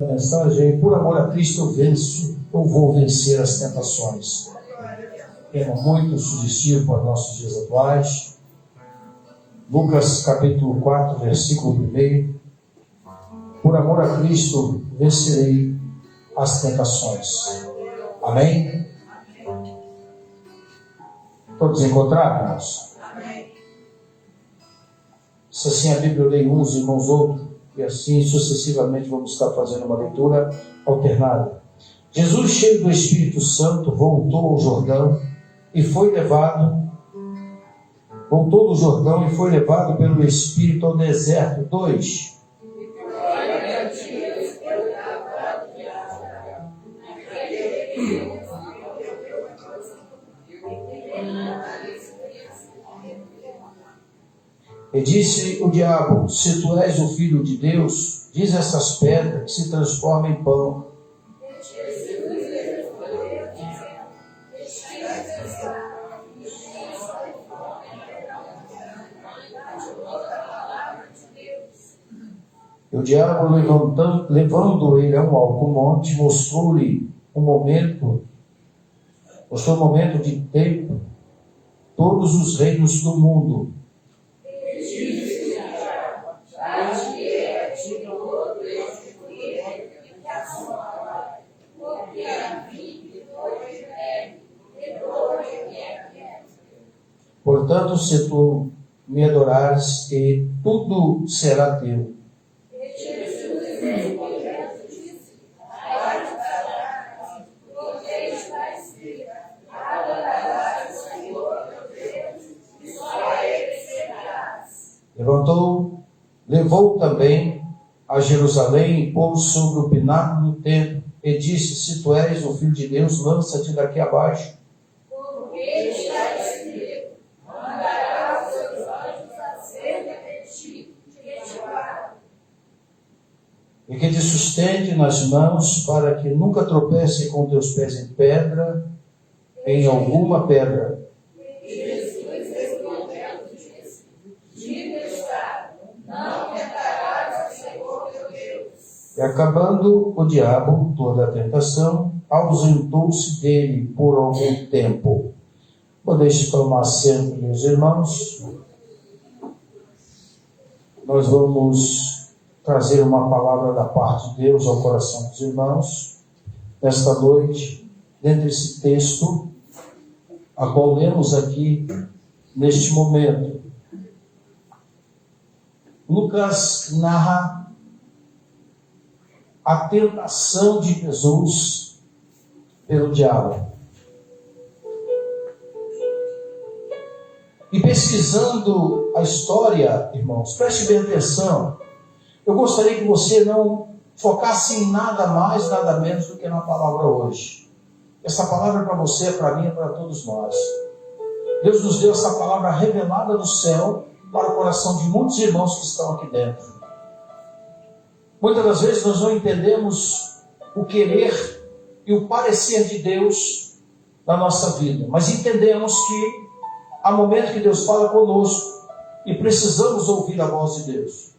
A mensagem: por amor a Cristo eu vou vencer as tentações. Tema muito sugestivo para os nossos dias atuais. Lucas capítulo 4, versículo 1. Por amor a Cristo vencerei as tentações. Amém? Todos encontraram, irmãos? Se assim a Bíblia lê uns, irmãos outros, e assim sucessivamente vamos estar fazendo uma leitura alternada. Jesus, cheio do Espírito Santo, voltou do Jordão e foi levado pelo Espírito ao deserto. 2. E disse o diabo: se tu és o Filho de Deus, diz a essas pedras que se transformem em pão. E o diabo, levando ele a um alto monte, mostrou-lhe um momento de tempo, todos os reinos do mundo. Portanto, se tu me adorares, e tudo será teu. Levou também a Jerusalém e pôs sobre o pináculo do templo e disse: se tu és o Filho de Deus, lança-te daqui abaixo. Porque está escrito: mandará os seus anjos acerca de ti, que te guardem, e que te sustente nas mãos, para que nunca tropece com teus pés em alguma pedra. E acabando o diabo toda a tentação, ausentou-se dele por algum tempo. Podeis tomar assento, meus irmãos. Nós vamos trazer uma palavra da parte de Deus ao coração dos irmãos nesta noite, dentro desse texto a qual lemos aqui neste momento. Lucas narra a tentação de Jesus pelo diabo. E pesquisando a história, irmãos, preste bem atenção. Eu gostaria que você não focasse em nada mais, nada menos do que na palavra hoje. Essa palavra é para você, é para mim, é para todos nós. Deus nos deu essa palavra revelada do céu para o coração de muitos irmãos que estão aqui dentro. Muitas das vezes nós não entendemos o querer e o parecer de Deus na nossa vida, mas entendemos que há momentos que Deus fala conosco e precisamos ouvir a voz de Deus.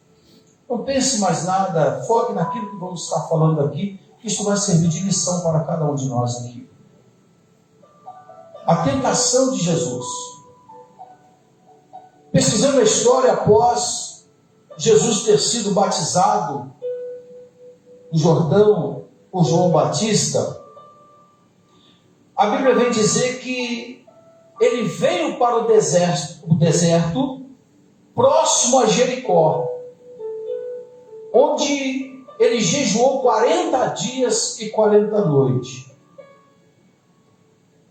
Não pense mais nada, foque naquilo que vamos estar falando aqui, que isso vai servir de lição para cada um de nós aqui. A tentação de Jesus. Pesquisando a história após Jesus ter sido batizado no Jordão por João Batista, a Bíblia vem dizer que ele veio para o deserto próximo a Jericó, onde ele jejuou 40 dias e 40 noites.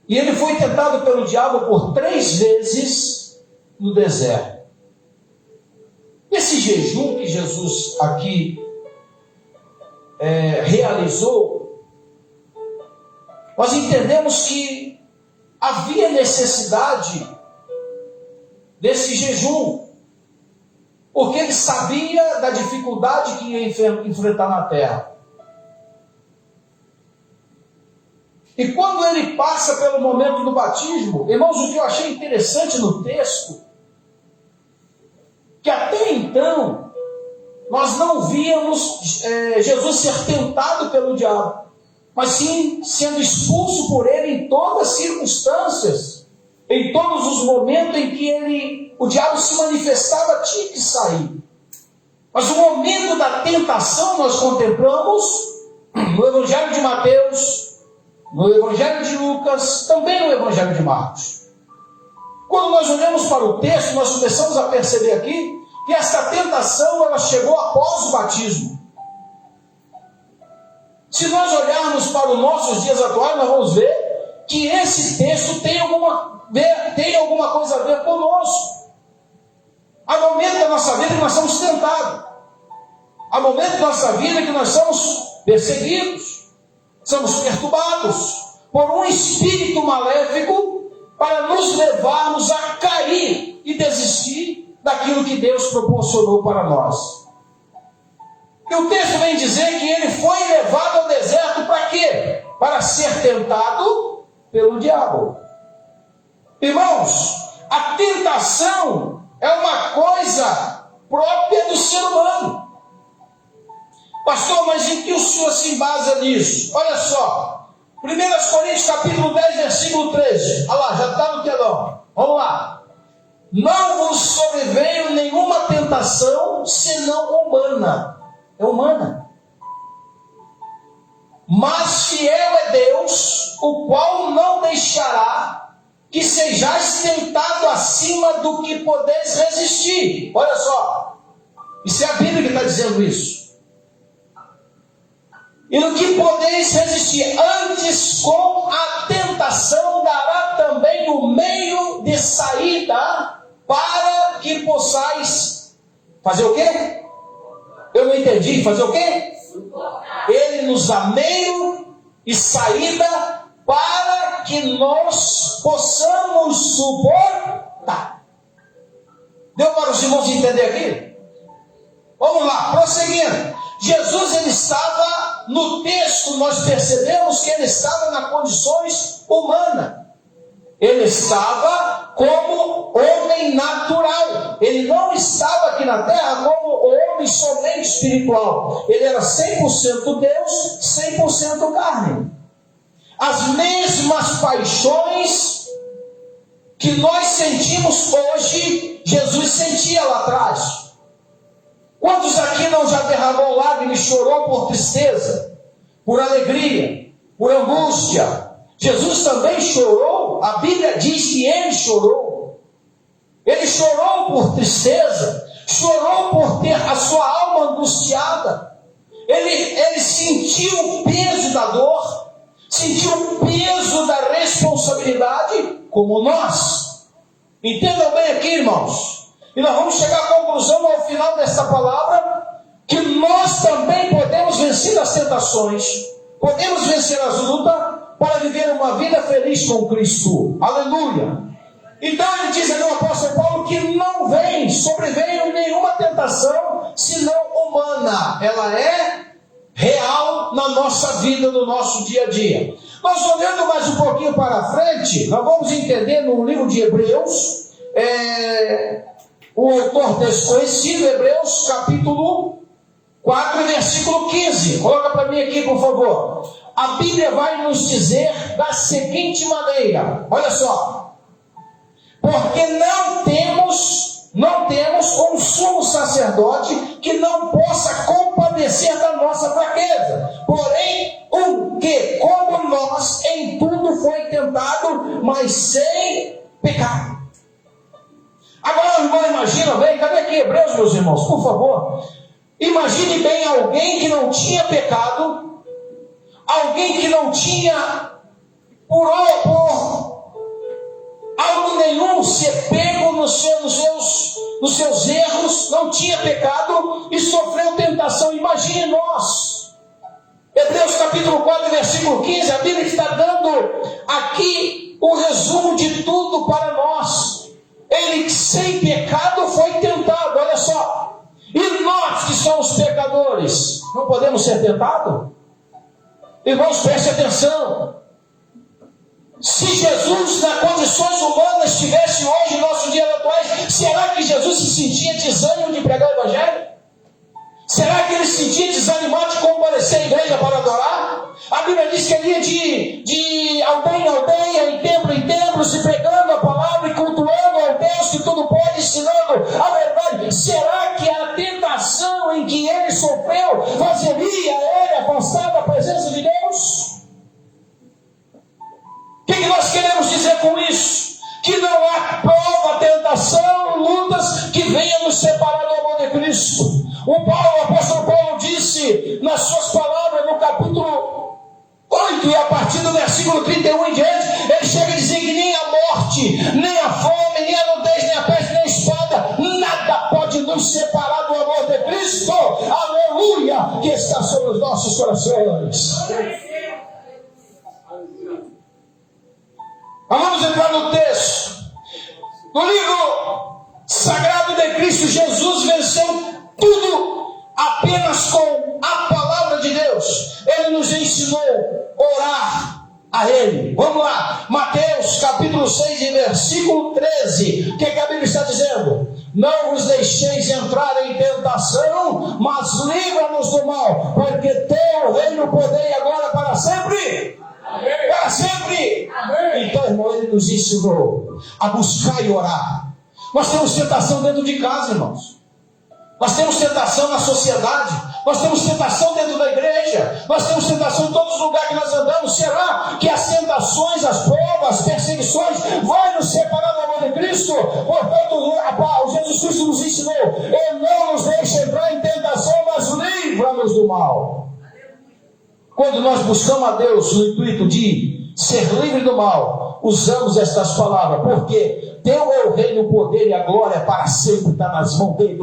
E ele foi tentado pelo diabo por 3 vezes no deserto. Esse jejum que Jesus aqui realizou, nós entendemos que havia necessidade desse jejum, porque ele sabia da dificuldade que ia enfrentar na terra. E quando ele passa pelo momento do batismo, irmãos, o que eu achei interessante no texto, que até então nós não víamos Jesus ser tentado pelo diabo, mas sim sendo expulso por ele em todas as circunstâncias, em todos os momentos em que o diabo se manifestava, tinha que sair. Mas o momento da tentação nós contemplamos no Evangelho de Mateus, no Evangelho de Lucas, também no Evangelho de Marcos. Quando nós olhamos para o texto, nós começamos a perceber aqui que esta tentação ela chegou após o batismo. Se nós olharmos para os nossos dias atuais, nós vamos ver que esse texto tem alguma coisa a ver conosco. Há momentos da nossa vida que nós somos tentados. Há momentos da nossa vida que nós somos perseguidos, somos perturbados por um espírito maléfico para nos levarmos a cair e desistir daquilo que Deus proporcionou para nós. E o texto vem dizer que ele foi levado ao deserto para quê? Para ser tentado pelo diabo. Irmãos, a tentação é uma coisa própria do ser humano. Pastor, mas em que o senhor se embasa nisso? Olha só, 1 Coríntios capítulo 10, versículo 13. Olha lá, já está no telão. Vamos lá. Não vos sobreveio nenhuma tentação, senão humana. É humana. Mas fiel é Deus, o qual não deixará que sejais tentado acima do que podeis resistir. Olha só, isso é a Bíblia que está dizendo isso. E no que podeis resistir, antes com a tentação dará também o meio de saída para que possais fazer o quê? Eu não entendi, fazer o quê? Ele nos dá meio e saída para que nós possamos suportar. Deu para os irmãos entender aqui? Vamos lá, prosseguindo. Jesus, ele estava, no texto nós percebemos que ele estava nas condições humanas. Ele estava como homem natural. Ele não estava aqui na terra como homem somente espiritual. Ele era 100% Deus, 100% carne. As mesmas paixões que nós sentimos hoje, Jesus sentia lá atrás. Quantos aqui não já derramou lágrimas e chorou por tristeza, por alegria, por angústia? Jesus também chorou, a Bíblia diz que ele chorou. Ele chorou por tristeza, chorou por ter a sua alma angustiada. Ele sentiu o peso da dor, sentiu o peso da responsabilidade, como nós. Entendam bem aqui, irmãos. E nós vamos chegar à conclusão ao final desta palavra, que nós também podemos vencer as tentações, podemos vencer as lutas, para viver uma vida feliz com Cristo. Aleluia! Então ele diz aqui o apóstolo Paulo que não sobreveio nenhuma tentação, senão humana. Ela é real na nossa vida, no nosso dia a dia. Nós olhando mais um pouquinho para frente, nós vamos entender no livro de Hebreus, o autor desconhecido, Hebreus capítulo 4, versículo 15. Coloca para mim aqui, por favor. A Bíblia vai nos dizer da seguinte maneira, olha só: porque não temos um sumo sacerdote que não possa compadecer da nossa fraqueza, porém um que, como nós, em tudo foi tentado, mas sem pecado. Agora, irmão, imagina bem, cadê aqui Hebreus, meus irmãos, por favor? Imagine bem alguém que não tinha pecado, alguém que não tinha, por algo nenhum, ser pego nos seus erros, não tinha pecado e sofreu tentação. Imagine nós. Hebreus capítulo 4, versículo 15, a Bíblia está dando aqui o resumo de tudo para nós. Ele sem pecado foi tentado, olha só. E nós que somos pecadores, não podemos ser tentados? Irmãos, preste atenção. Se Jesus, nas condições humanas, estivesse hoje, em nossos dias atuais, será que Jesus se sentia desânimo de pregar o Evangelho? Será que ele se sentia desanimado de comparecer à igreja para adorar? A Bíblia diz que ele ia de aldeia em aldeia, em templo, se pregando a palavra e cultuando ao Deus que tudo pode, ensinando a verdade. Será que a tentação em que ele sofreu fazeria ele afastar da presença de Deus? O que nós queremos dizer com isso? Que não há prova, tentação, lutas que venham nos separar do amor de Cristo. O apóstolo Paulo disse nas suas palavras no capítulo 8, e a partir do versículo 31 em diante, ele chega a dizer que nem a morte, nem a fome, nem a nudez, nem a peste, nem a espada, nada pode nos separar do amor de Cristo, aleluia, que está sobre os nossos corações. Vamos entrar no texto. No livro sagrado de Cristo, Jesus venceu tudo apenas com a palavra de Deus. Ele nos ensinou a orar a Ele. Vamos lá, Mateus capítulo 6 e versículo 13. O que a Bíblia está dizendo? Não vos deixeis entrar em tentação, mas livra-nos do mal, porque teu reino, poder e agora para sempre. Amém. Para sempre. Amém. Então, irmão, ele nos ensinou a buscar e orar. Nós temos tentação dentro de casa, irmãos. Nós temos tentação na sociedade. Nós temos tentação dentro da igreja. Nós temos tentação em todos os lugares que nós andamos. Será que as tentações, as provas, as perseguições vão nos separar do amor de Cristo? Portanto, Jesus Cristo nos ensinou: Ele não nos deixa entrar em tentação, mas livra-nos do mal. Quando nós buscamos a Deus no intuito de ser livre do mal, usamos estas palavras, porque teu é o reino, o poder e a glória para sempre, está nas mãos dele.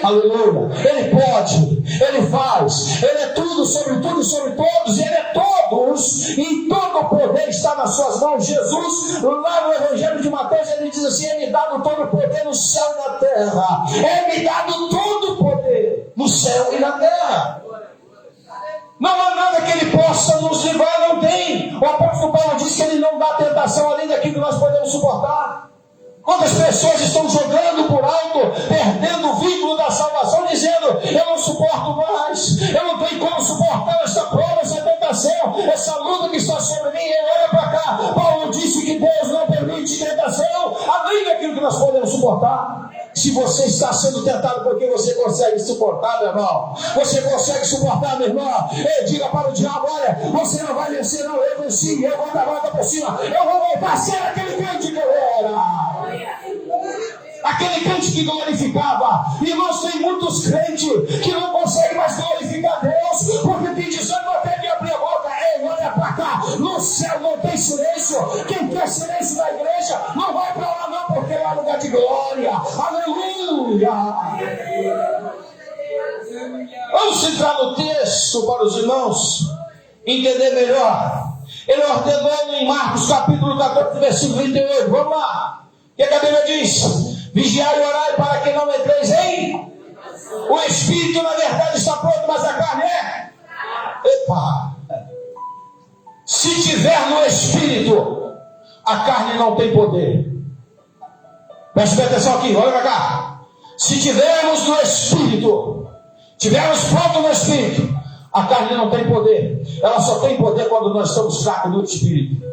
Aleluia. Ele pode, ele faz, ele é tudo sobre todos, ele é todos, e todo o poder está nas suas mãos. Jesus, lá no Evangelho de Mateus, ele diz assim: é-me dado todo o poder no céu e na terra. É-me dado todo o poder no céu e na terra. Não há nada que ele possa nos livrar, não tem. O apóstolo Paulo diz que ele não dá tentação além daquilo que nós podemos suportar. Quantas pessoas estão jogando por alto, perdendo o vínculo da salvação, dizendo: eu não suporto mais, eu não tenho como suportar essa prova, essa tentação, essa luta que está sobre mim. E olha para cá, Paulo disse que Deus não permite tentação além daquilo que nós podemos suportar. Se você está sendo tentado porque você consegue suportar, meu irmão, você consegue suportar, meu irmão, diga para o diabo: olha, você não vai vencer, não, eu venci, eu vou dar a volta por cima, eu vou voltar a ser aquele crente que eu era. Aquele crente que glorificava. Irmãos, tem muitos crentes que não conseguem mais glorificar Deus, porque tem desânimo até de abrir a boca. Ei, olha para cá, no céu não tem silêncio. Quem quer silêncio na igreja não vai para lá não, porque lá é lugar de glória. Aleluia. Vamos entrar no texto para os irmãos entender melhor. Ele ordenou em Marcos capítulo 14 versículo 28. Vamos lá. O que a Bíblia diz? Vigiai e orai para que não entreis em... O espírito na verdade está pronto, mas a carne é... Epa! Se tiver no espírito, a carne não tem poder. Preste atenção aqui, olha para cá. Se tivermos no espírito, tivermos pronto no espírito, a carne não tem poder. Ela só tem poder quando nós estamos fracos no espírito.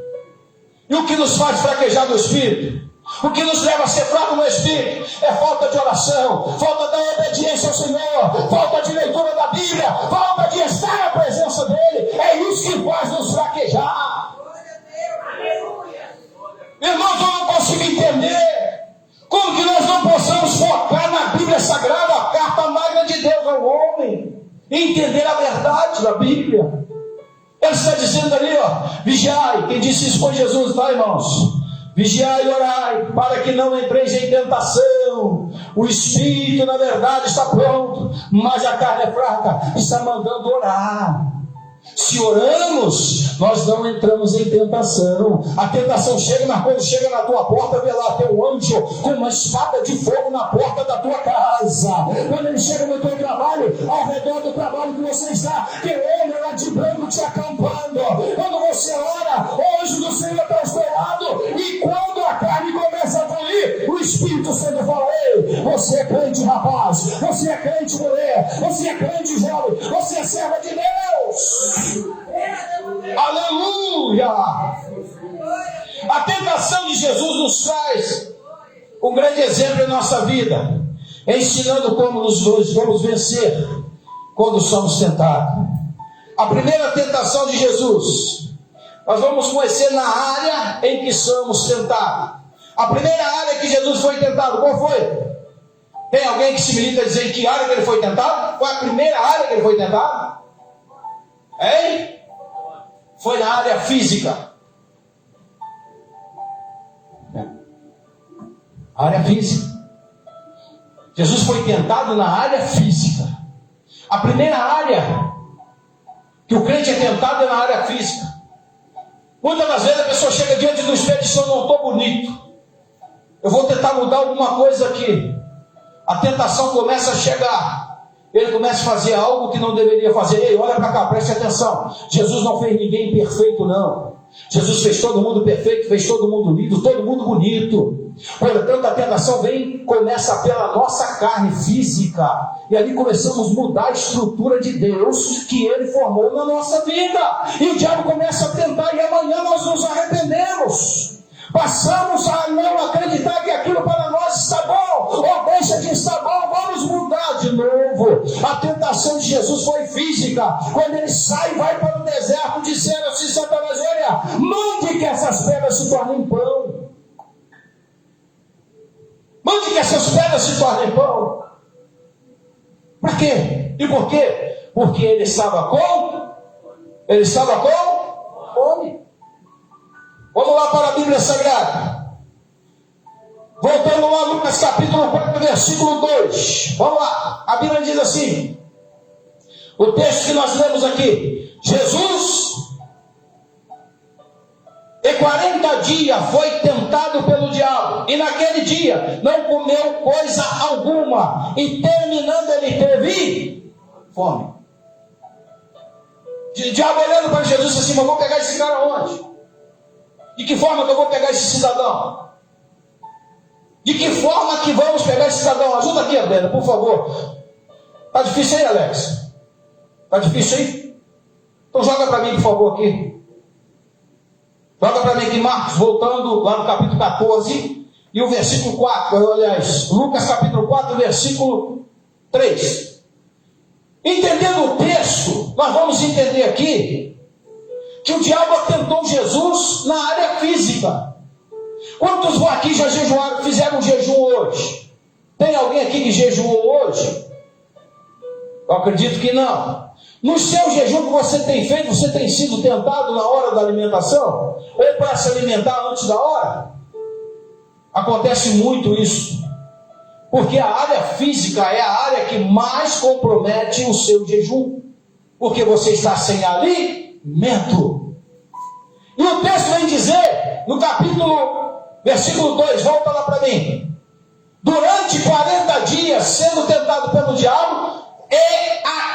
E o que nos faz fraquejar no espírito? O que nos leva a ser fraco no espírito é falta de oração, falta da obediência ao Senhor, falta de leitura da Bíblia, falta de estar na presença dEle. É isso que faz nos fraquejar. Irmãos, eu não consigo entender como que nós não possamos focar na Bíblia Sagrada, a carta magna de Deus ao homem, e entender a verdade da Bíblia. Ele está dizendo ali, ó, vigiai. Quem disse isso foi Jesus, tá, irmãos? Vigiai e orai, para que não entreis em tentação. O espírito, na verdade, está pronto, mas a carne é fraca. Está mandando orar. Se oramos, nós não entramos em tentação. A tentação chega, mas quando chega na tua porta, vê lá teu anjo com uma espada de fogo na porta da tua casa. Quando ele chega no teu trabalho, ao redor do trabalho que você está, teu homem lá de branco te acampando. Quando você ora, o anjo do Senhor está ao teu lado. E quando a carne começa a fluir, o Espírito Santo fala: ei, Ei, você é crente, rapaz. Você é crente, mulher. Você é crente, jovem. Você é serva de Deus. Aleluia! A tentação de Jesus nos traz um grande exemplo em nossa vida, ensinando como nós vamos vencer quando somos tentados. A primeira tentação de Jesus, nós vamos conhecer na área em que somos tentados. A primeira área que Jesus foi tentado, qual foi? Tem alguém que se milita a dizer em que área que ele foi tentado? Foi a primeira área que ele foi tentado? Hein? Foi na área física. Área física. Jesus foi tentado na área física. A primeira área que o crente é tentado é na área física. Muitas das vezes a pessoa chega diante do espelho e diz: eu não estou bonito, eu vou tentar mudar alguma coisa aqui. A tentação começa a chegar, ele começa a fazer algo que não deveria fazer. Ei, olha para cá, preste atenção. Jesus não fez ninguém perfeito, não. Jesus fez todo mundo perfeito, fez todo mundo lindo, todo mundo bonito. Portanto, a tentação começa pela nossa carne física. E ali começamos a mudar a estrutura de Deus que Ele formou na nossa vida. E o diabo começa a tentar, e amanhã nós nos arrependemos. Passamos a não acreditar que aquilo para nós está bom, ou deixa de estar bom, vamos mudar de novo. A tentação de Jesus foi física. Quando ele sai e vai para o deserto, disseram assim: Satanás, olha, mande que essas pedras se tornem pão. Mande que essas pedras se tornem pão. Para quê? E por quê? Porque ele estava com fome. Vamos lá para a Bíblia Sagrada. Voltando lá, Lucas capítulo 4, versículo 2. Vamos lá. A Bíblia diz assim, o texto que nós lemos aqui: Jesus, e 40 dias foi tentado pelo diabo, e naquele dia não comeu coisa alguma, e terminando ele teve fome. O diabo olhando para Jesus disse assim: mas vou pegar esse cara onde? De que forma que eu vou pegar esse cidadão? De que forma que vamos pegar esse cidadão? Ajuda aqui, Adriana, por favor. Está difícil aí, Alex? Está difícil aí? Então joga para mim, por favor, aqui. Joga para mim aqui, Marcos, voltando lá no capítulo 14 e o versículo 4. Aliás, Lucas capítulo 4, versículo 3. Entendendo o texto, nós vamos entender aqui que o diabo tentou Jesus na área física. Quantos aqui já jejuaram, fizeram um jejum hoje? Tem alguém aqui que jejuou hoje? Eu acredito que não. No seu jejum que você tem feito, você tem sido tentado na hora da alimentação? Ou para se alimentar antes da hora? Acontece muito isso. Porque a área física é a área que mais compromete o seu jejum. Porque você está sem alimento. E o texto vem dizer, no capítulo, versículo 2, volta lá para mim. Durante 40 dias, sendo tentado pelo diabo,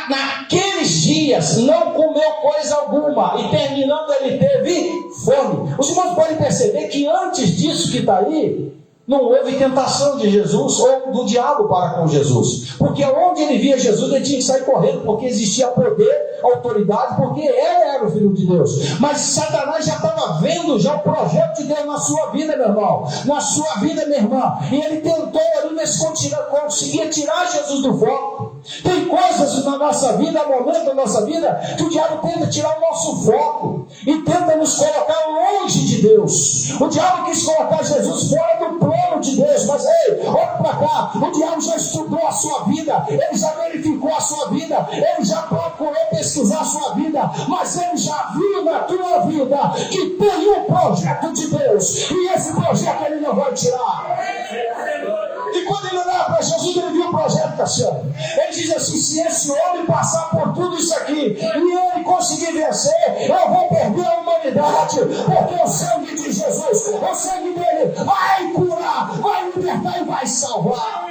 naqueles dias não comeu coisa alguma, e terminando ele teve fome. Os irmãos podem perceber que antes disso que está aí, não houve tentação de Jesus ou do diabo para com Jesus. Porque onde ele via Jesus, ele tinha que sair correndo, porque existia poder, autoridade, porque ele era o Filho de Deus. Mas Satanás já estava vendo já o projeto de Deus na sua vida, meu irmão, na sua vida, minha irmã. E ele tentou ali, mas conseguia tirar Jesus do foco. Tem coisas na nossa vida, momentos da nossa vida, que o diabo tenta tirar o nosso foco e tenta nos colocar longe de Deus. O diabo quis colocar Jesus fora do plano de Deus, mas ei, olha para cá, o diabo já estudou a sua vida, ele já verificou a sua vida, ele já procurou pesquisar a sua vida, mas ele já viu na tua vida que tem um projeto de Deus, e esse projeto ele não vai tirar. E quando ele olhava para Jesus, ele viu o projeto, Cassiano. Ele diz assim: se esse homem passar por tudo isso aqui e ele conseguir vencer, eu vou perder a humanidade, porque o sangue de Jesus, o sangue dele vai curar, vai libertar e vai salvar.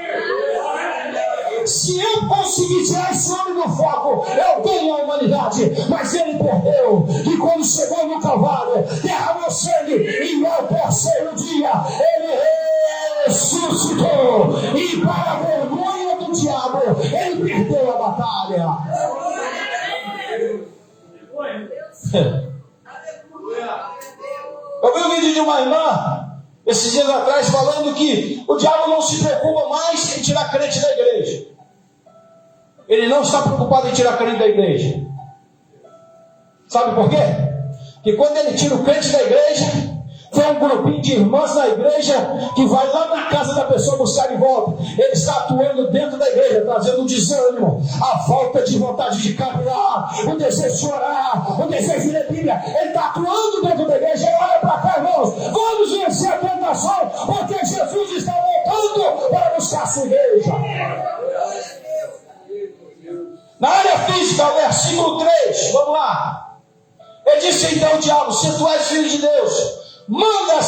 Se eu conseguir tirar esse homem do foco, eu tenho a humanidade. Mas ele perdeu, e quando chegou no Calvário, derramou sangue, e ao terceiro dia ele ressuscitou. E para a vergonha do diabo, ele perdeu a batalha. Eu vi um vídeo de uma irmã esses dias atrás falando que o diabo não se preocupa mais em tirar crente da igreja. Ele não está preocupado em tirar crente da igreja. Sabe por quê? Porque quando ele tira o crente da igreja, tem um grupinho de irmãs na igreja que vai lá na casa da pessoa buscar de volta. Ele está atuando dentro da igreja, trazendo o desânimo, a falta de vontade de caminhar, o desejo de orar, o desejo de ler Bíblia. Ele está atuando dentro da igreja. E olha para cá, irmãos, vamos vencer a tentação, porque Jesus está voltando para buscar a sua igreja. Na área física, versículo 3, vamos lá. Ele disse então ao diabo: se tu és filho de Deus, manda a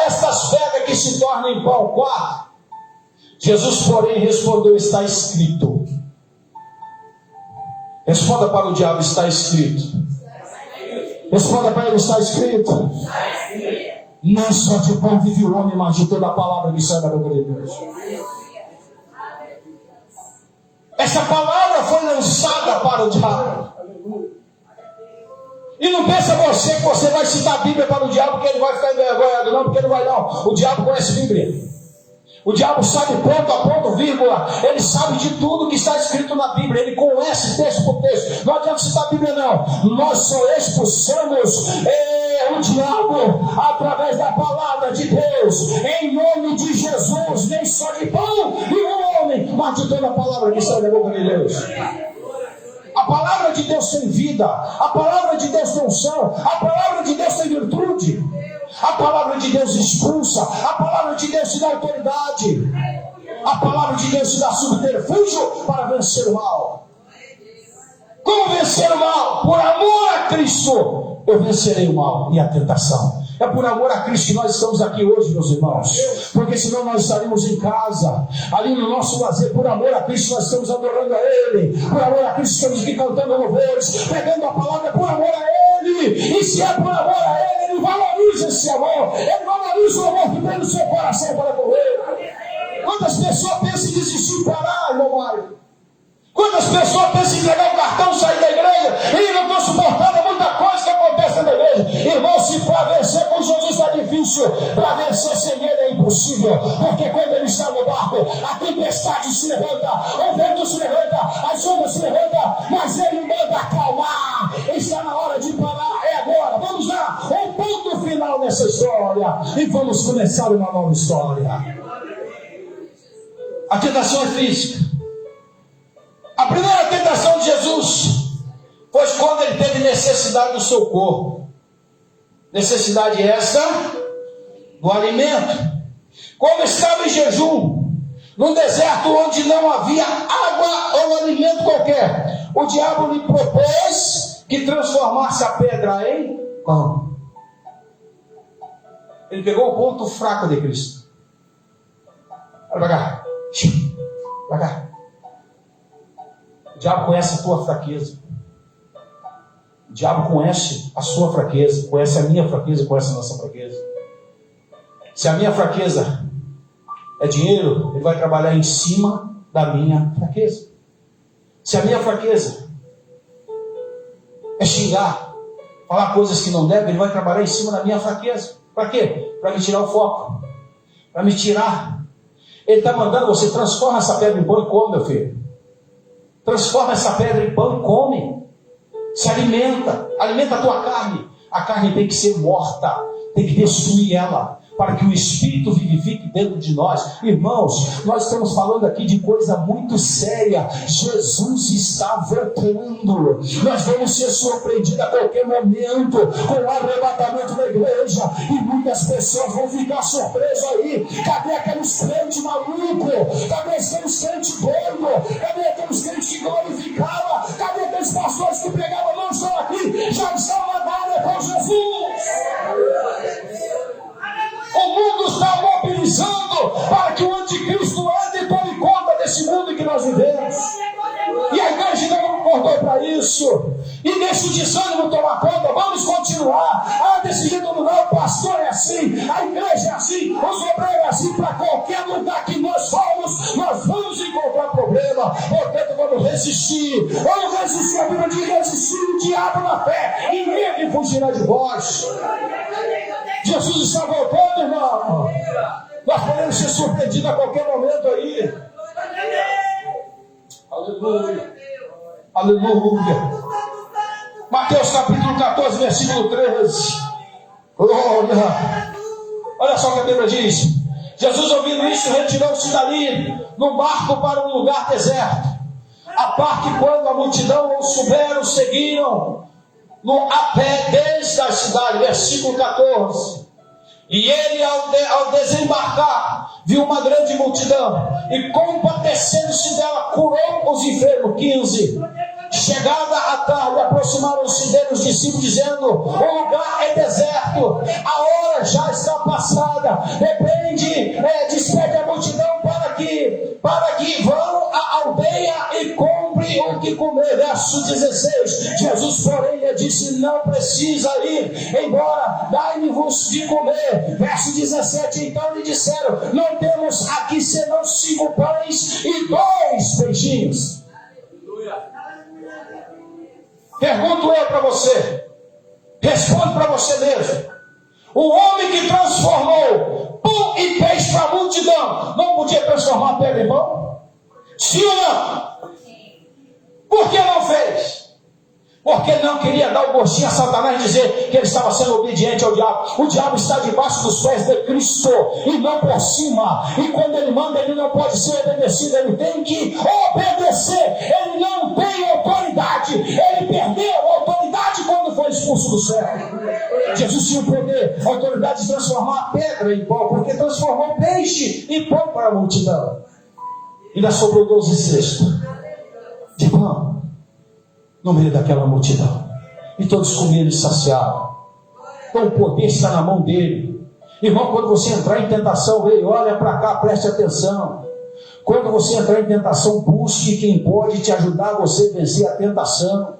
estas pedras que se tornem pão. 4. Jesus, porém, respondeu: está escrito. Responda para o diabo: está escrito. Responda para ele: está escrito. Não só de pão vive o homem, mas de toda a palavra que sai da boca de Deus. Essa palavra foi lançada para o diabo. E não pensa você que você vai citar a Bíblia para o diabo, que ele vai ficar envergonhado. Não, porque não vai não. O diabo conhece a Bíblia. O diabo sabe ponto a ponto, vírgula. Ele sabe de tudo que está escrito na Bíblia. Ele conhece texto por texto. Não adianta citar a Bíblia não. Nós só expulsamos o diabo através da palavra de Deus. Em nome de Jesus. Nem só de pão e um homem, mas de toda a palavra que sai da boca de Deus. A palavra de Deus tem vida. A palavra de Deus tem unção. A palavra de Deus tem virtude. A palavra de Deus expulsa. A palavra de Deus te dá autoridade. A palavra de Deus te dá subterfúgio para vencer o mal. Como vencer o mal? Por amor a Cristo eu vencerei o mal e a tentação. É por amor a Cristo que nós estamos aqui hoje, meus irmãos. Porque senão nós estaríamos em casa, ali no nosso lazer. Por amor a Cristo nós estamos adorando a Ele. Por amor a Cristo estamos aqui cantando louvores, pregando a palavra. Por amor a Ele. E se é por amor a Ele, Ele valoriza esse amor. Ele valoriza o amor que tem no seu coração para com Ele. Quantas pessoas pensam em desistir e parar, irmão Mário? Quantas pessoas pensam em entregar o cartão, sair da igreja e não estão suportando muita coisa que acontece na igreja? Irmão, se para vencer com Jesus está difícil, para vencer sem Ele é impossível. Porque quando Ele está no barco, a tempestade se levanta, o vento se levanta, as ondas se levantam, mas Ele manda acalmar. Está na hora de parar, é agora. Vamos lá, um ponto final nessa história e vamos começar uma nova história. A tentação é física. A primeira tentação de Jesus foi quando ele teve necessidade do seu corpo. Necessidade essa do alimento. Como estava em jejum, num deserto onde não havia água ou alimento qualquer, o diabo lhe propôs que transformasse a pedra em pão. Ele pegou o ponto fraco de Cristo. Olha pra cá. Pra cá. O diabo conhece a tua fraqueza. O diabo conhece a sua fraqueza, conhece a minha fraqueza, conhece a nossa fraqueza. Se a minha fraqueza é dinheiro, ele vai trabalhar em cima da minha fraqueza. Se a minha fraqueza é xingar, falar coisas que não deve, ele vai trabalhar em cima da minha fraqueza. Para quê? Para me tirar o foco. Para me tirar. Ele está mandando você: transforma essa pedra em pão e come, meu filho. Transforma essa pedra em pão e come. Se alimenta. Alimenta a tua carne. A carne tem que ser morta. Tem que destruir ela, para que o Espírito vivifique dentro de nós. Irmãos, nós estamos falando aqui de coisa muito séria. Jesus está voltando. Nós vamos ser surpreendidos a qualquer momento com o arrebatamento da igreja. E muitas pessoas vão ficar surpresas aí. Cadê aqueles crentes malucos? Cadê aqueles crentes doidos? Cadê aqueles crentes que glorificavam? Cadê aqueles pastores que pregavam? Não estão aqui, já estão na glória com Jesus. O mundo está mobilizando para que o anticristo ande e tome conta desse mundo em que nós vivemos. E a igreja ainda não acordou para para isso. E deixa o desânimo tomar conta. Vamos continuar. Desse jeito não, o pastor é assim, a igreja é assim, os obreiros é assim. Para qualquer lugar que nós formos, nós vamos encontrar problema. Portanto, vamos resistir. Vamos resistir. A Bíblia diz: resistir o diabo na fé, e ele fugirá de vós. Jesus está voltando, irmão. Nós podemos ser surpreendidos a qualquer momento aí. Aleluia. Aleluia. Mateus capítulo 14, versículo 13. Glória. Olha só o que a Bíblia diz. Jesus, ouvindo isso, retirou-se dali no barco para um lugar deserto, a par que quando a multidão o souberam, seguiram a pé desde a cidade. Versículo 14. E ele, ao desembarcar, viu uma grande multidão, e compadecendo-se dela, curou os enfermos. 15. Chegada a tarde, aproximaram-se dele os discípulos, dizendo: o lugar é deserto, a hora já está passada. Despede a multidão para que vão à aldeia e comprem o que comer. Verso 16. Jesus, porém, lhe disse: não precisa ir embora, dai-me-vos de comer. Verso 17. Então lhe disseram: não temos aqui senão 5 pães e 2 peixinhos. Pergunto eu para você, responde para você mesmo: o homem que transformou pão e peixe para a multidão, não podia transformar pedra em pão? Sim ou não? Por que não fez? Porque não queria dar o gostinho a Satanás, dizer que ele estava sendo obediente ao diabo. O diabo está debaixo dos pés de Cristo e não por cima. E quando ele manda, ele não pode ser obedecido, ele tem que obedecer. Ele não tem autoridade. Ele perdeu a autoridade quando foi expulso do céu. Jesus tinha o poder, a autoridade de transformar a pedra em pão, porque transformou peixe em pão para a multidão. E ainda sobrou 12 cestos de pão no meio daquela multidão, e todos comeram e saciaram. Então o poder está na mão dele. Irmão, quando você entrar em tentação, olha para cá, preste atenção. Quando você entrar em tentação, busque quem pode te ajudar a você vencer a tentação.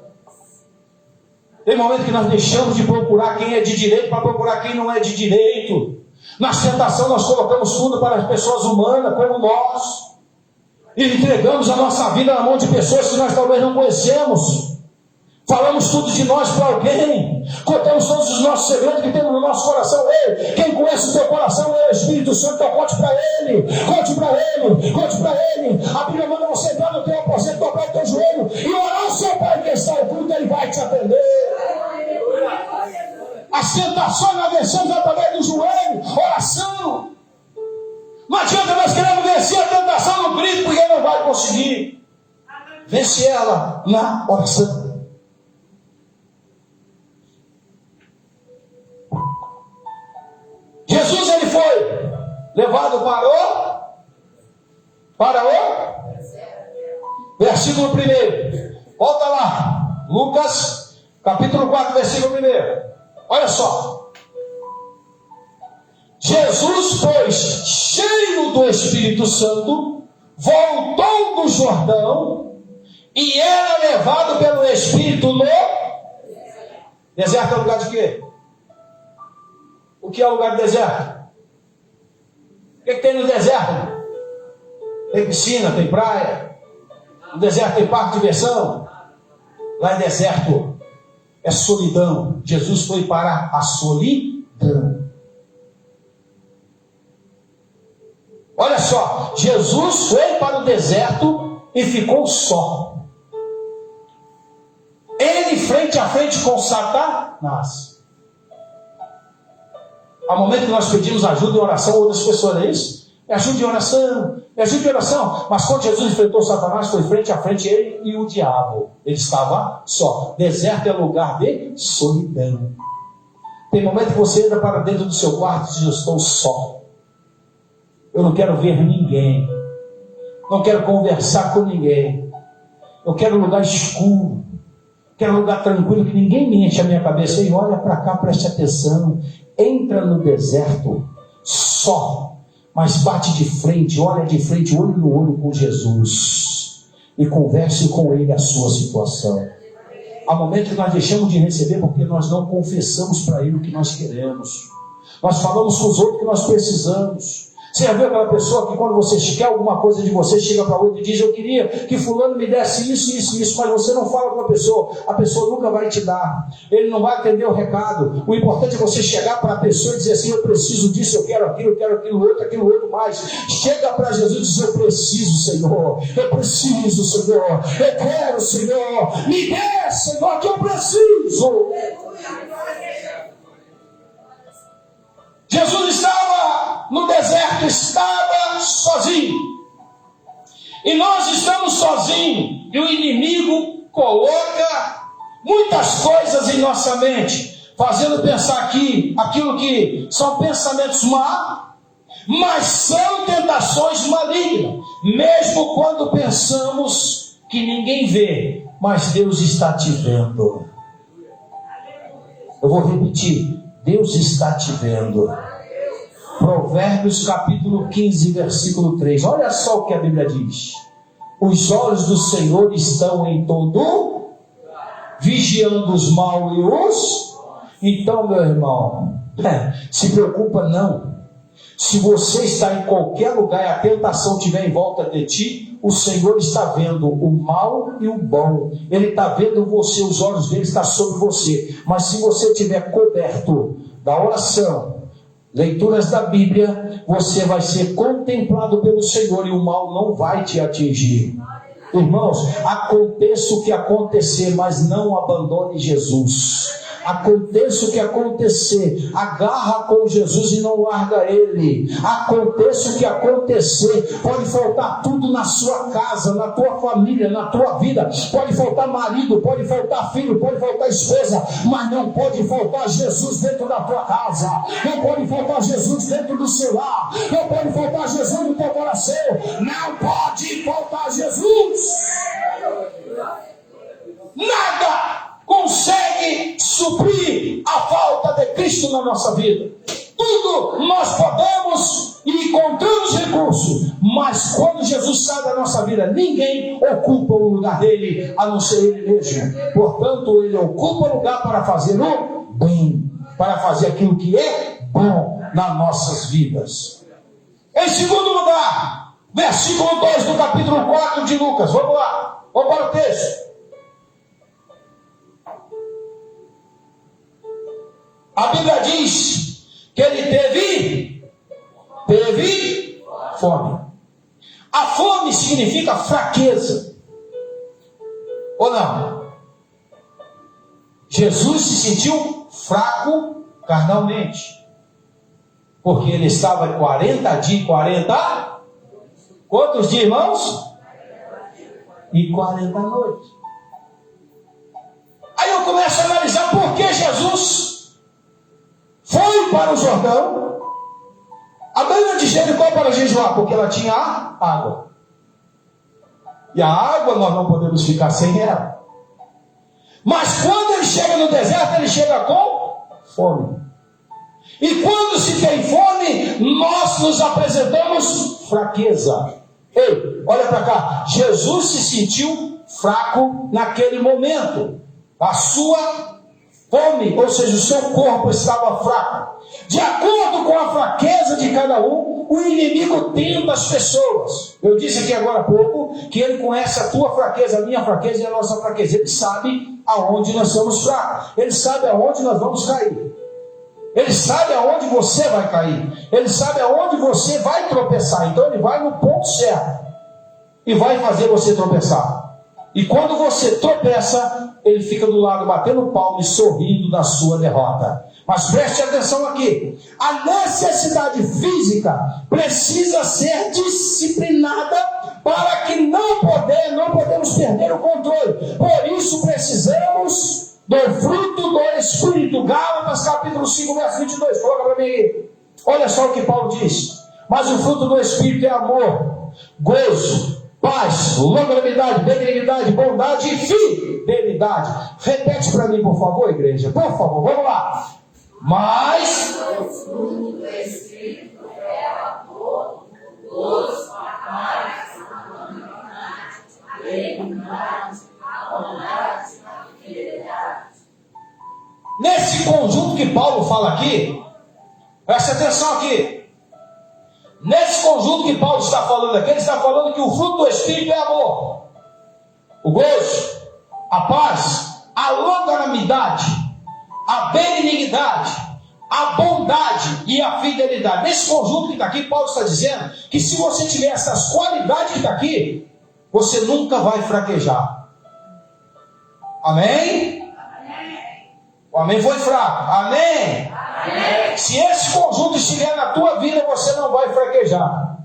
Tem momento que nós deixamos de procurar quem é de direito para procurar quem não é de direito. Na tentação nós colocamos tudo para as pessoas humanas, como nós, e entregamos a nossa vida na mão de pessoas que nós talvez não conhecemos. Falamos tudo de nós para alguém, contamos todos os nossos segredos que temos no nosso coração. Ei, quem conhece o teu coração é o Espírito Santo. Então conte para ele, conte para ele, conte para ele. A Bíblia manda você entrar no teu aposento, dobrar o teu joelho e orar ao seu Pai que está oculto, ele vai te atender. As tentações nós vencemos através do joelho, oração. Não adianta nós queremos vencer a tentação no grito, porque não vai conseguir. Vence ela na oração. Jesus, ele foi levado para o versículo 1. Volta lá, Lucas capítulo 4, versículo 1. Olha só. Jesus, pois, cheio do Espírito Santo, voltou do Jordão e era levado pelo Espírito no deserto. É lugar de quê? O que é o lugar do deserto? O que tem no deserto? Tem piscina, tem praia. No deserto tem parque de diversão. Lá é deserto, é solidão. Jesus foi para a solidão. Olha só, Jesus foi para o deserto e ficou só. Ele frente a frente com Satanás. Há momento que nós pedimos ajuda em oração, outras pessoas, não é isso? Me ajude em oração, me ajude em oração. Mas quando Jesus enfrentou Satanás, foi frente a frente ele e o diabo. Ele estava só. Deserto é lugar de solidão. Tem momento que você entra para dentro do seu quarto e diz: eu estou só. Eu não quero ver ninguém. Não quero conversar com ninguém. Eu quero um lugar escuro. Quero um lugar tranquilo, que ninguém me enche a minha cabeça. E olha para cá, preste atenção. Entra no deserto só, mas bate de frente, olha de frente, olho no olho com Jesus, e converse com ele a sua situação. Há momentos que nós deixamos de receber porque nós não confessamos para Ele o que nós queremos. Nós falamos com os outros que nós precisamos. Você já viu aquela pessoa que quando você quer alguma coisa de você, chega para outro e diz: eu queria que fulano me desse isso, isso, isso, mas você não fala com a pessoa nunca vai te dar, ele não vai atender o recado. O importante é você chegar para a pessoa e dizer assim: eu preciso disso, eu quero aquilo outro mais. Chega para Jesus e diz: eu preciso, Senhor, eu quero, Senhor, me dê, Senhor, que eu preciso. Jesus estava no deserto, estava sozinho. E nós estamos sozinhos. E o inimigo coloca muitas coisas em nossa mente, fazendo pensar aquilo que são pensamentos maus, mas são tentações malignas. Mesmo quando pensamos que ninguém vê, mas Deus está te vendo. Eu vou repetir. Deus está te vendo. Provérbios capítulo 15, versículo 3. Olha só o que a Bíblia diz: os olhos do Senhor estão em todo, vigiando os maus e os... Então, meu irmão, se preocupa não. Se você está em qualquer lugar e a tentação estiver em volta de ti, o Senhor está vendo o mal e o bom. Ele está vendo você, os olhos dele estão sobre você. Mas se você estiver coberto da oração, leituras da Bíblia, você vai ser contemplado pelo Senhor e o mal não vai te atingir. Irmãos, aconteça o que acontecer, mas não abandone Jesus. Aconteça o que acontecer, agarra com Jesus e não larga Ele. Aconteça o que acontecer, pode faltar tudo na sua casa, na tua família, na tua vida. Pode faltar marido, pode faltar filho, pode faltar esposa, mas não pode faltar Jesus dentro da tua casa. Não pode faltar Jesus dentro do seu lar. Não pode faltar Jesus no teu coração. Não pode faltar Jesus. Nada consegue suprir a falta de Cristo na nossa vida. Tudo nós podemos e encontramos recursos, mas quando Jesus sai da nossa vida, ninguém ocupa o lugar dele, a não ser ele mesmo. Portanto, ele ocupa o lugar para fazer o bem, para fazer aquilo que é bom nas nossas vidas. Em segundo lugar, versículo 2 do capítulo 4 de Lucas. Vamos lá, vamos para o texto. A Bíblia diz que ele teve fome. A fome significa fraqueza. Ou não? Jesus se sentiu fraco carnalmente, porque ele estava 40 dias, 40... Quantos dias, irmãos? E 40 noites. Aí eu começo a analisar por que Jesus foi para o Jordão. A Bíblia diz Jericó para jejuar, porque ela tinha água. E a água nós não podemos ficar sem ela. Mas quando ele chega no deserto, ele chega com fome. E quando se tem fome, nós nos apresentamos fraqueza. Ei, olha para cá. Jesus se sentiu fraco naquele momento. A sua fome, ou seja, o seu corpo estava fraco. De acordo com a fraqueza de cada um, o inimigo tenta as pessoas. Eu disse aqui agora há pouco que ele conhece a tua fraqueza, a minha fraqueza e a nossa fraqueza. Ele sabe aonde nós somos fracos. Ele sabe aonde nós vamos cair. Ele sabe aonde você vai cair. Ele sabe aonde você vai tropeçar. Então ele vai no ponto certo e vai fazer você tropeçar. E quando você tropeça, ele fica do lado batendo palma e sorrindo da sua derrota. Mas preste atenção aqui. A necessidade física precisa ser disciplinada para que não podemos perder o controle. Por isso precisamos do fruto do Espírito. Gálatas capítulo 5, verso 22. Coloca para mim aí. Olha só o que Paulo diz. Mas o fruto do Espírito é amor, gozo, paz, longanimidade, benignidade, bondade e fidelidade. Repete para mim, por favor, igreja. Por favor, vamos lá. Mas o fruto do Espírito é amor, gozo, paz, longanimidade, benignidade, bondade, fidelidade. Nesse conjunto que Paulo fala aqui, preste atenção aqui. Nesse conjunto que Paulo está falando aqui, ele está falando que o fruto do Espírito é amor, o gozo, a paz, a longanimidade, a benignidade, a bondade e a fidelidade. Nesse conjunto que está aqui, Paulo está dizendo que se você tiver essas qualidades que está aqui, você nunca vai fraquejar. Amém? O amém foi fraco. Amém? Amém? Se esse conjunto estiver na tua vida, você não vai fraquejar.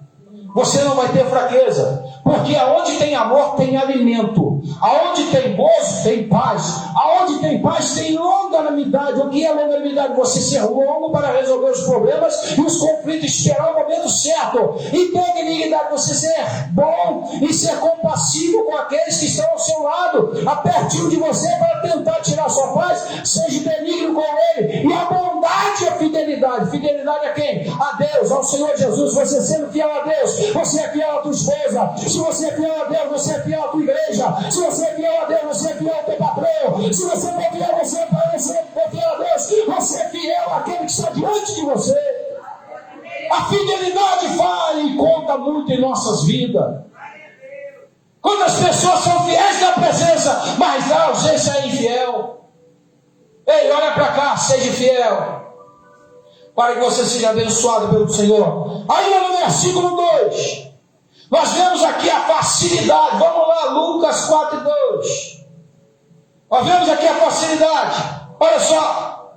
Você não vai ter fraqueza. Porque aonde tem amor, tem alimento. Aonde tem gozo, tem paz. Aonde tem paz, tem longanimidade. O que é longanimidade? Você ser longo para resolver os problemas e os conflitos, esperar o momento certo. E benignidade, você ser bom e ser compassivo com aqueles que estão ao seu lado, pertinho de você, para tentar tirar sua paz. Seja benigno com ele. E a bondade e a fidelidade. Fidelidade a quem? A Deus, ao Senhor Jesus. Você sendo fiel a Deus, você é fiel à tua esposa. Se você é fiel a Deus, você é fiel à tua igreja. Se você é fiel a Deus, você é fiel ao teu patrão. Se você for fiel, você é fiel a Deus, você é fiel àquele que está diante de você. A fidelidade vale e conta muito em nossas vidas. Quantas pessoas são fiéis na presença, mas na ausência é infiel. Ei, olha para cá, seja fiel, para que você seja abençoado pelo Senhor. Ainda no versículo 2, nós vemos aqui a facilidade. Vamos lá, Lucas 4:2. Nós vemos aqui a facilidade. Olha só.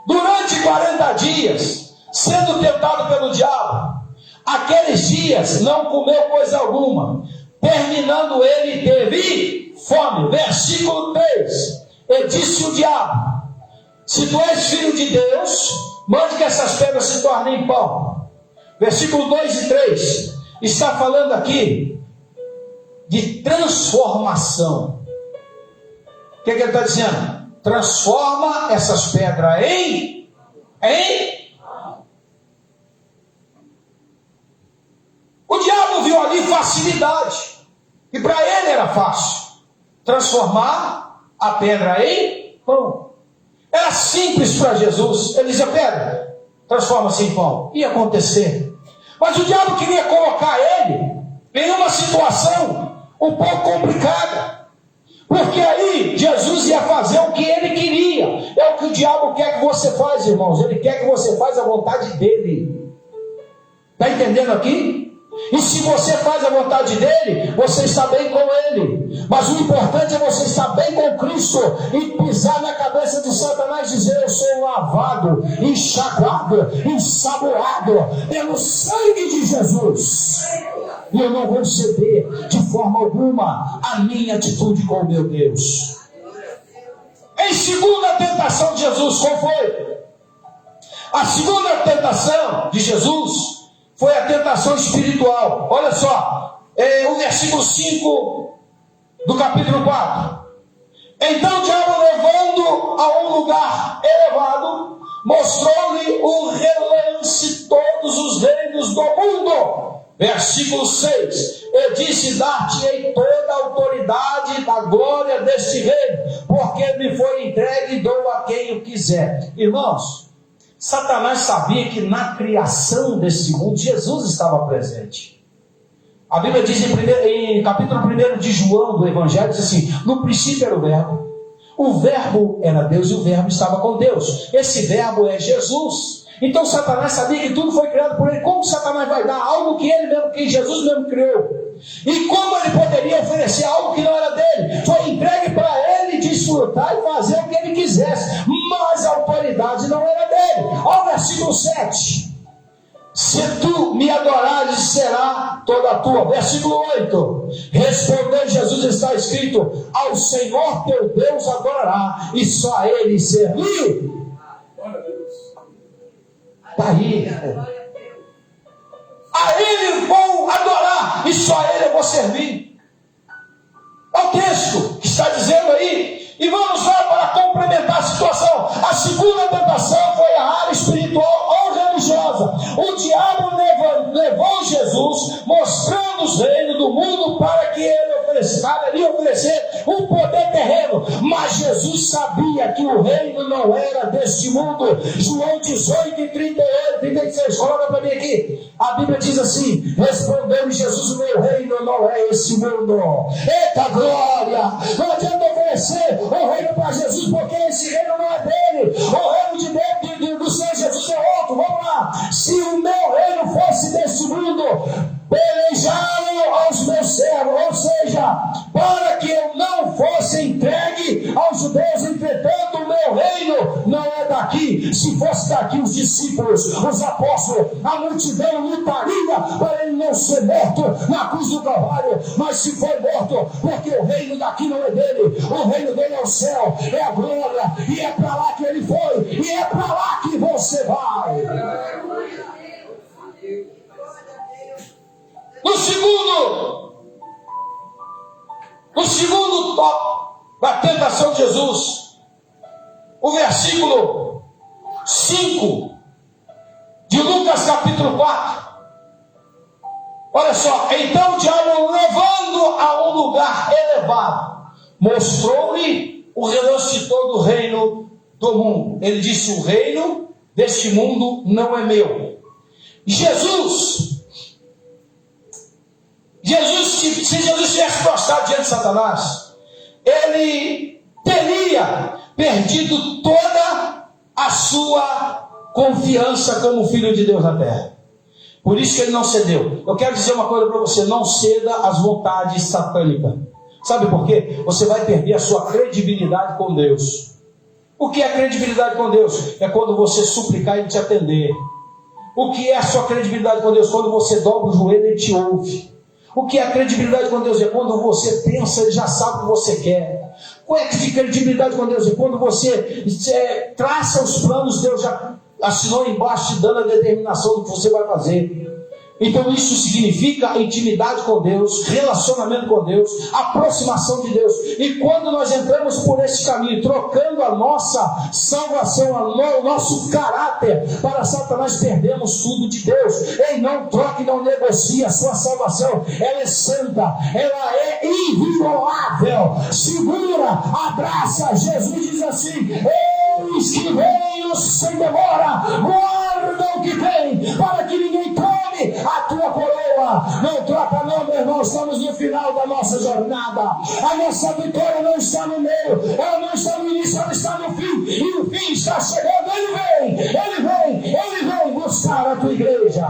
Durante 40 dias, sendo tentado pelo diabo, aqueles dias não comeu coisa alguma. Terminando ele, teve fome. Versículo 3. E disse o diabo: se tu és filho de Deus, mande que essas pedras se tornem pão. Versículo 2 e 3. Está falando aqui de transformação. O que ele está dizendo? Transforma essas pedras em O diabo viu ali facilidade. E para ele era fácil transformar a pedra em pão. Era simples para Jesus. Ele dizia: pedra, transforma-se em pão. Ia acontecer. Mas o diabo queria colocar ele em uma situação um pouco complicada. Porque aí Jesus ia fazer o que ele queria. É o que o diabo quer que você faz, irmãos. Ele quer que você faça a vontade dele. Está entendendo aqui? E se você faz a vontade dele, você está bem com ele. Mas o importante é você estar bem com Cristo e pisar na cabeça de Satanás e dizer: eu sou lavado, enxaguado, ensaboado pelo sangue de Jesus. E eu não vou ceder de forma alguma a minha atitude com o meu Deus. Em segunda tentação de Jesus, qual foi? A segunda tentação de Jesus foi a tentação espiritual. Olha só, o versículo 5 do capítulo 4. Então o diabo, levando a um lugar elevado, mostrou-lhe o relance todos os reinos do mundo. Versículo 6. E disse: dar-te-ei toda a autoridade da glória deste reino, porque me foi entregue e dou a quem eu quiser. Irmãos, Satanás sabia que na criação desse mundo Jesus estava presente. A Bíblia diz em capítulo 1 de João do Evangelho, diz assim: no princípio era o verbo era Deus e o verbo estava com Deus. Esse verbo é Jesus. Então Satanás sabia que tudo foi criado por ele. Como Satanás vai dar algo que ele mesmo, que Jesus mesmo criou? E como ele poderia oferecer algo que não era dele? Foi entregue para ele desfrutar e fazer o que ele quisesse, mas a autoridade não era dele. Olha o versículo 7. Se tu me adorares, será toda a tua. Versículo 8. Respondeu Jesus, está escrito: ao Senhor teu Deus adorará, e só a ele servir. Está aí. A ele vou adorar, e só a ele eu vou servir. É o texto que está dizendo aí. E vamos lá para complementar a situação. A segunda tentação foi a área espiritual ou religiosa. O diabo levou Jesus, mostrando os reinos do mundo para que ele oferecer um poder terreno terreno, mas Jesus sabia que o reino não era deste mundo. João 18, 38, 36, coloca para mim aqui. A Bíblia diz assim: respondeu Jesus, o meu reino não é esse mundo. Eita glória! Não adianta oferecer o reino para Jesus, porque esse reino não é dele. O reino de Deus, do Senhor Jesus é outro. Vamos lá. Se o meu reino fosse desse mundo, pelejaram aos meus servos, ou seja, para que eu não fosse entregue aos judeus. Entretanto, o meu reino não é daqui. Se fosse daqui, os discípulos, os apóstolos, a multidão lutaria para ele não ser morto na cruz do Calvário, mas se foi morto, porque o reino daqui não é dele, o reino dele é o céu, é a glória, e é para lá que ele foi, e é para lá que você vai. No segundo tópico da tentação de Jesus, o versículo 5 de Lucas capítulo 4. Olha só: então o diabo, levando a um lugar elevado, mostrou-lhe o relance de todo o reino do mundo. Ele disse: o reino deste mundo não é meu. Se Jesus tivesse prostrado diante de Satanás, ele teria perdido toda a sua confiança como filho de Deus na terra. Por isso que ele não cedeu. Eu quero dizer uma coisa para você: não ceda às vontades satânicas. Sabe por quê? Você vai perder a sua credibilidade com Deus. O que é credibilidade com Deus? É quando você suplicar e Ele te atender. O que é a sua credibilidade com Deus? Quando você dobra o joelho e Ele te ouve. O que é a credibilidade com Deus? É quando você pensa, Ele já sabe o que você quer. Qual é a credibilidade com Deus? É quando você traça os planos, Deus já assinou embaixo, te dando a determinação do que você vai fazer. Então isso significa intimidade com Deus, relacionamento com Deus, aproximação de Deus. E quando nós entramos por esse caminho, trocando a nossa salvação, o nosso caráter para Satanás, perdemos tudo de Deus. Ei, não troque, não negocie a sua salvação. Ela é santa, ela é inviolável. Segura, abraça. Jesus diz assim: eis que venho sem demora, guarda o que tem, para que ninguém tome a tua coroa. Não troca não, meu irmão. Estamos no final da nossa jornada. A nossa vitória não está no meio, ela não está no início, ela está no fim. E o fim está chegando. Ele vem buscar a tua igreja.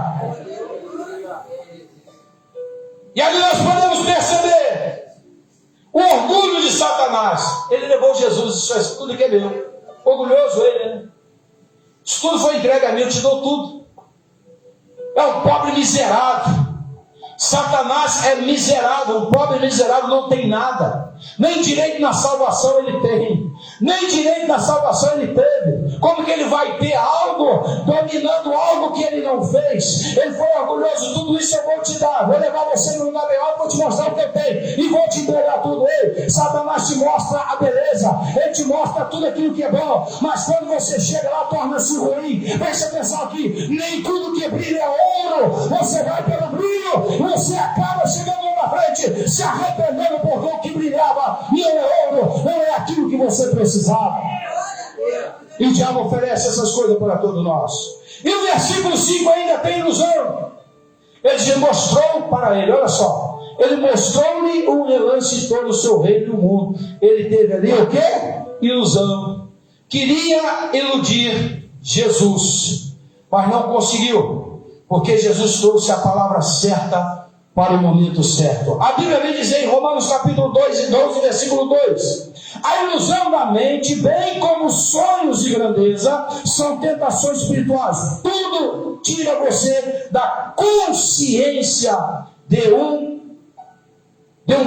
E ali nós podemos perceber o orgulho de Satanás. Ele levou Jesus e disse: isso tudo que é meu. Orgulhoso ele, né? Isso tudo foi entregue a mim, eu te dou tudo. É um pobre miserável. Satanás é miserável. Um pobre miserável não tem nada. Nem direito na salvação ele tem. Nem direito na salvação ele teve. Como que ele vai ter algo, dominando algo que ele não fez? Ele foi orgulhoso. Tudo isso eu vou te dar. Vou levar você no lugar melhor, vou te mostrar o que eu tenho. E vou te entregar tudo. Ei, Satanás te mostra a beleza. Ele te mostra tudo aquilo que é bom. Mas quando você chega lá, torna-se ruim. Preste atenção aqui. Nem tudo que brilha é ouro. Você vai pelo brilho. Você acaba chegando lá na frente, se arrependendo porque o que brilhava não é ouro, não é aquilo que você precisava. E o diabo oferece essas coisas para todos nós. E o versículo 5 ainda tem ilusão. Ele mostrou para ele, olha só, ele mostrou-lhe um relance de todo o seu reino e o mundo. Ele teve ali o quê? Ilusão. Queria iludir Jesus, mas não conseguiu, porque Jesus trouxe a palavra certa para o momento certo. A Bíblia vem dizer em Romanos capítulo 2 e 12, versículo 2: a ilusão da mente, bem como sonhos de grandeza, são tentações espirituais. Tudo tira você da consciência de um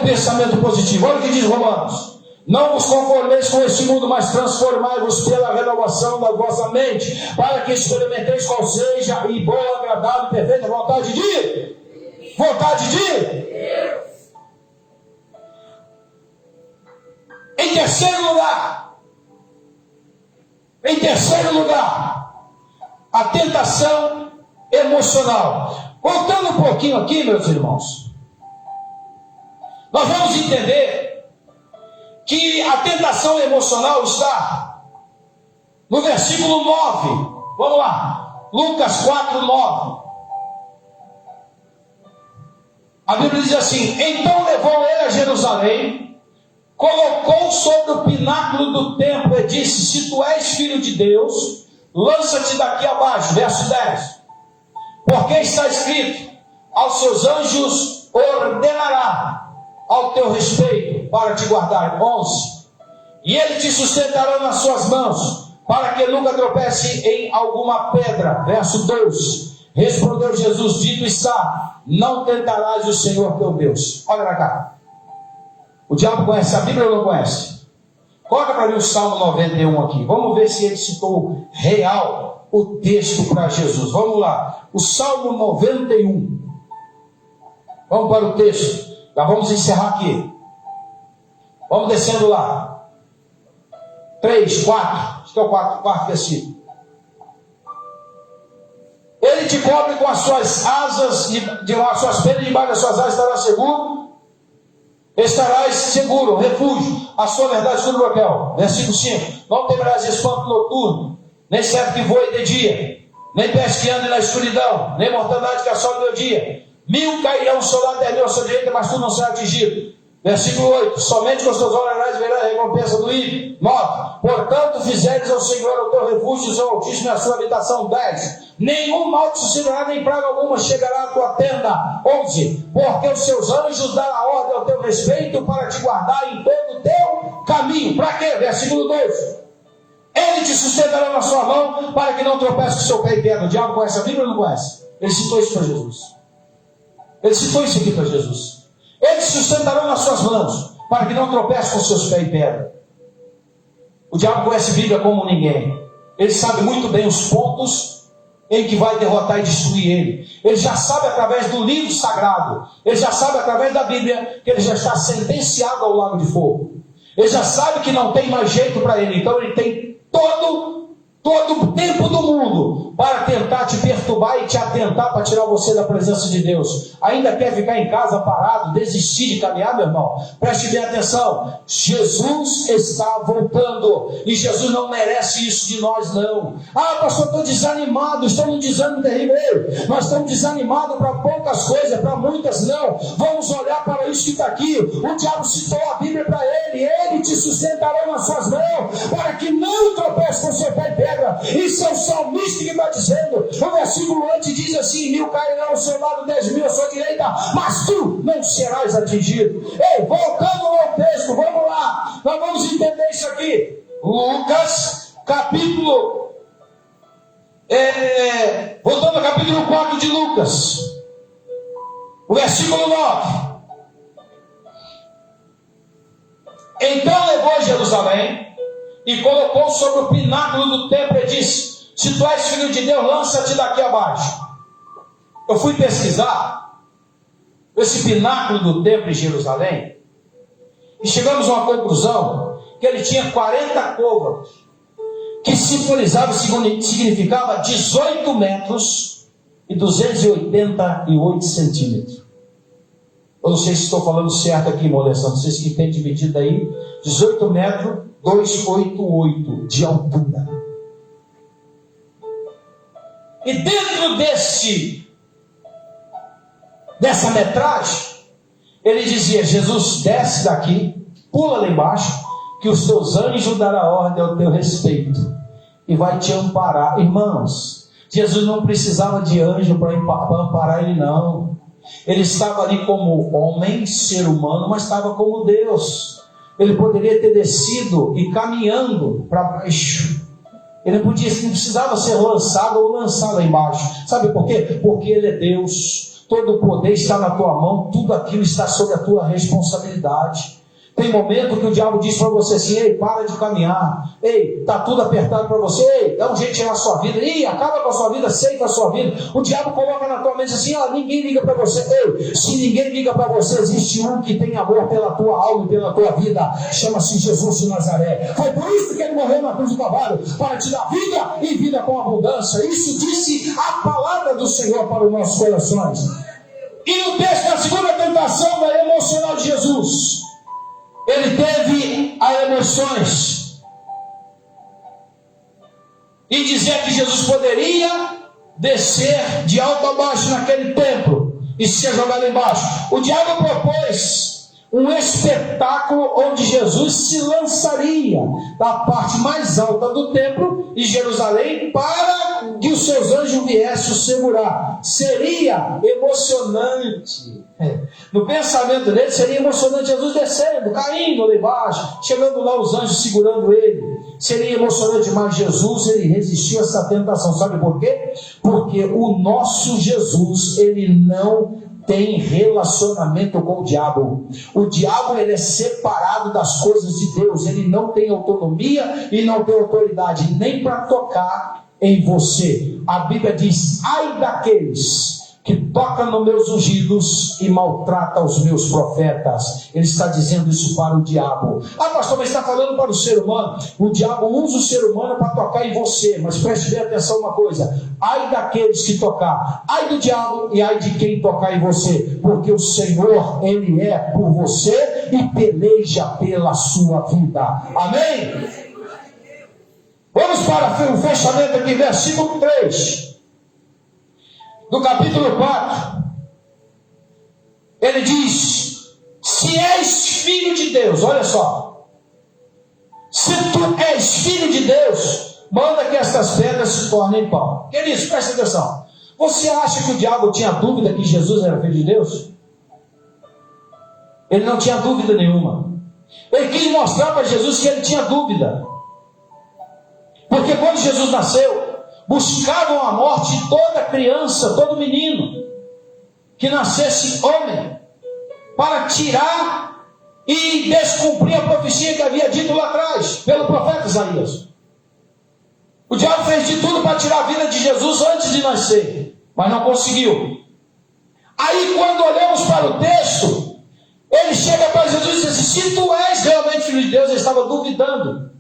pensamento positivo. Olha o que diz Romanos: não vos conformeis com este mundo, mas transformai-vos pela renovação da vossa mente, para que experimenteis qual seja a boa, agradável e perfeita vontade de Deus. Em terceiro lugar, a tentação emocional. Voltando um pouquinho aqui, meus irmãos, nós vamos entender que a tentação emocional está no versículo 9. Vamos lá. Lucas 4, 9. A Bíblia diz assim: então levou ele a Jerusalém, colocou sobre o pináculo do templo e disse: se tu és filho de Deus, lança-te daqui abaixo. Verso 10. Porque está escrito: aos seus anjos ordenará ao teu respeito para te guardar. 11. E ele te sustentará nas suas mãos, para que nunca tropece em alguma pedra. Verso 12. Respondeu Jesus: dito está, não tentarás o Senhor teu Deus. Olha para cá. O diabo conhece a Bíblia ou não conhece? Coloca para mim o Salmo 91 aqui. Vamos ver se ele citou real o texto para Jesus. Vamos lá. O Salmo 91. Vamos para o texto. Já vamos encerrar aqui. Vamos descendo lá. 3, 4. Acho que é o quarto versículo. Ele te cobre com as suas asas, as suas penas debaixo das suas asas estarás seguro. Estarás seguro, refúgio. A sua verdade tudo bloqueio. Versículo 5. Não temerás espanto noturno, nem servo que voe de dia, nem peste que ande na escuridão, nem mortandade que assole no dia. 1000 cairão ao seu lado, 10.000 à sua direita, mas tu não serás atingido. Versículo 8. Somente com os teus olhos verás a recompensa do ímpio. 9. Portanto fizeres ao Senhor o teu refúgio, o seu Altíssimo e a sua habitação. 10. Nenhum mal te sucederá, nem praga alguma chegará à tua tenda. 11. Porque os seus anjos darão ordem ao teu respeito para te guardar em todo o teu caminho. Para quê? Versículo 12. Ele te sustentará na sua mão para que não tropece com o seu pé em pedra. O diabo conhece a Bíblia ou não conhece? Ele citou isso para Jesus. Ele citou isso aqui para Jesus. Eles sustentarão nas suas mãos, para que não tropece com seus pés em pedra. O diabo conhece a Bíblia como ninguém. Ele sabe muito bem os pontos em que vai derrotar e destruir ele. Ele já sabe através do livro sagrado. Ele já sabe através da Bíblia que ele já está sentenciado ao lago de fogo. Ele já sabe que não tem mais jeito para ele. Então ele tem todo o tempo do mundo para tentar te perturbar e te atentar para tirar você da presença de Deus. Ainda quer ficar em casa parado, desistir de caminhar, meu irmão? Preste bem atenção. Jesus está voltando e Jesus não merece isso de nós, não. Ah, pastor, estou desanimado, estou num desânimo terrível. Nós estamos desanimados para poucas coisas, para muitas não. Vamos olhar para isso que está aqui. O diabo citou a Bíblia para ele. Ele te sustentará nas suas mãos para que não tropece com seu pé em pedra. Isso é o salmista que está dizendo. O versículo antes diz assim: 1000 cairão ao seu lado, 10.000 à sua direita, mas tu não serás atingido. Ei, voltando ao texto, vamos lá. Nós vamos entender isso aqui. Lucas, capítulo voltando ao capítulo 4 de Lucas, o versículo 9. Então levou a Jerusalém e colocou sobre o pináculo do templo e disse: se tu és filho de Deus, lança-te daqui abaixo. Eu fui pesquisar esse pináculo do templo em Jerusalém e chegamos a uma conclusão que ele tinha 40 côvados, que simbolizava, significava 18 metros e 288 centímetros. Eu não sei se estou falando certo aqui, molestação. Vocês que têm de medida aí, 18 metros, 288 de altura. E dentro dessa metragem, ele dizia: Jesus, desce daqui, pula lá embaixo, que os teus anjos darão ordem ao teu respeito e vai te amparar. Irmãos, Jesus não precisava de anjo para amparar ele, não. Ele estava ali como homem, ser humano, mas estava como Deus. Ele poderia ter descido e caminhando para baixo. Ele não precisava ser lançado ou lançado lá embaixo. Sabe por quê? Porque ele é Deus. Todo o poder está na tua mão. Tudo aquilo está sob a tua responsabilidade. Tem momento que o diabo diz para você assim: ei, para de caminhar. Ei, está tudo apertado para você. Ei, dá um jeito na sua vida. Ei, acaba com a sua vida, aceita a sua vida. O diabo coloca na tua mente assim: ó, ninguém liga para você. Ei, se ninguém liga para você, existe um que tem amor pela tua alma e pela tua vida. Chama-se Jesus de Nazaré. Foi por isso que ele morreu na cruz do Calvário, para te dar vida e vida com abundância. Isso disse a palavra do Senhor para os nossos corações. E no texto da segunda tentação emocional de Jesus, ele teve as emoções. E dizer que Jesus poderia descer de alto a baixo naquele templo e ser jogado embaixo. O diabo propôs um espetáculo onde Jesus se lançaria da parte mais alta do templo de Jerusalém para que os seus anjos viessem o segurar. Seria emocionante. No pensamento dele seria emocionante Jesus descendo, caindo lá embaixo, chegando lá os anjos segurando ele. Seria emocionante, mas Jesus, ele resistiu a essa tentação. Sabe por quê? Porque o nosso Jesus, ele não tem relacionamento com o diabo. O diabo, ele é separado das coisas de Deus. Ele não tem autonomia e não tem autoridade nem para tocar em você. A Bíblia diz: ai daqueles que toca nos meus ungidos e maltrata os meus profetas. Ele está dizendo isso para o diabo. Ah, pastor, mas está falando para o ser humano. O diabo usa o ser humano para tocar em você. Mas preste bem atenção uma coisa: ai daqueles que tocar, ai do diabo e ai de quem tocar em você, porque o Senhor, ele é por você e peleja pela sua vida. Amém? Vamos para o fechamento aqui, versículo 3 do capítulo 4, ele diz: se és filho de Deus, olha só, se tu és filho de Deus, manda que estas pedras se tornem pão. Queridos, presta atenção. Você acha que o diabo tinha dúvida que Jesus era filho de Deus? Ele não tinha dúvida nenhuma. Ele quis mostrar para Jesus que ele tinha dúvida. Porque quando Jesus nasceu, buscavam a morte de toda criança, todo menino que nascesse homem, para tirar e descumprir a profecia que havia dito lá atrás, pelo profeta Isaías. O diabo fez de tudo para tirar a vida de Jesus antes de nascer, mas não conseguiu. Aí, quando olhamos para o texto, ele chega para Jesus e diz assim: se tu és realmente filho de Deus. Ele estava duvidando.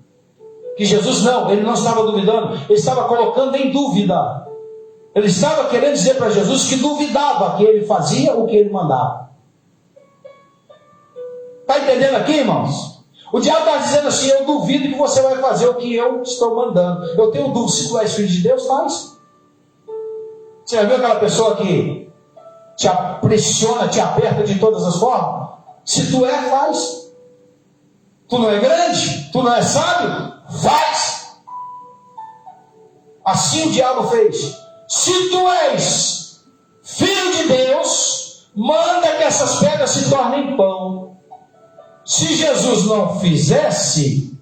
Que Jesus não, ele não estava duvidando, ele estava colocando em dúvida. Ele estava querendo dizer para Jesus que duvidava que ele fazia o que ele mandava. Está entendendo aqui, irmãos? O diabo está dizendo assim: eu duvido que você vai fazer o que eu estou mandando. Eu tenho dúvida, se tu és filho de Deus, faz. Você já viu aquela pessoa que te pressiona, te aperta de todas as formas? Se tu é, faz. Tu não é grande? Tu não é sábio? Faz. Assim o diabo fez. Se tu és filho de Deus, manda que essas pedras se tornem pão. Se Jesus não fizesse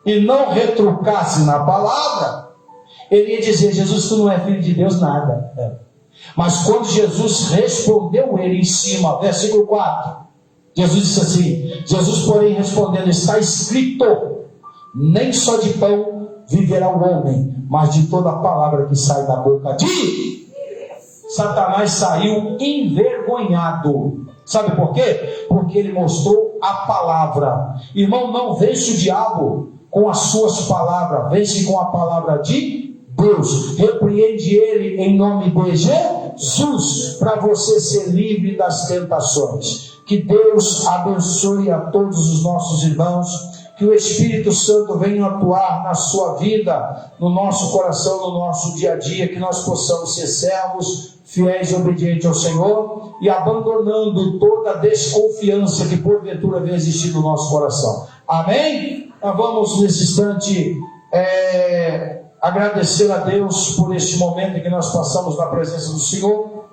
e não retrucasse na palavra, ele ia dizer: Jesus, tu não é filho de Deus nada. Mas quando Jesus respondeu ele em cima, versículo 4, Jesus disse assim: Jesus, porém, respondendo, está escrito: nem só de pão viverá o homem, mas de toda a palavra que sai da boca de... Satanás saiu envergonhado. Sabe por quê? Porque ele mostrou a palavra. Irmão, não vence o diabo com as suas palavras, vence com a palavra de Deus. Repreende ele em nome de Jesus, para você ser livre das tentações. Que Deus abençoe a todos os nossos irmãos. Que o Espírito Santo venha atuar na sua vida, no nosso coração, no nosso dia a dia. Que nós possamos ser servos fiéis e obedientes ao Senhor, e abandonando toda a desconfiança que porventura venha existir no nosso coração. Amém? Nós vamos nesse instante agradecer a Deus por este momento em que nós passamos na presença do Senhor.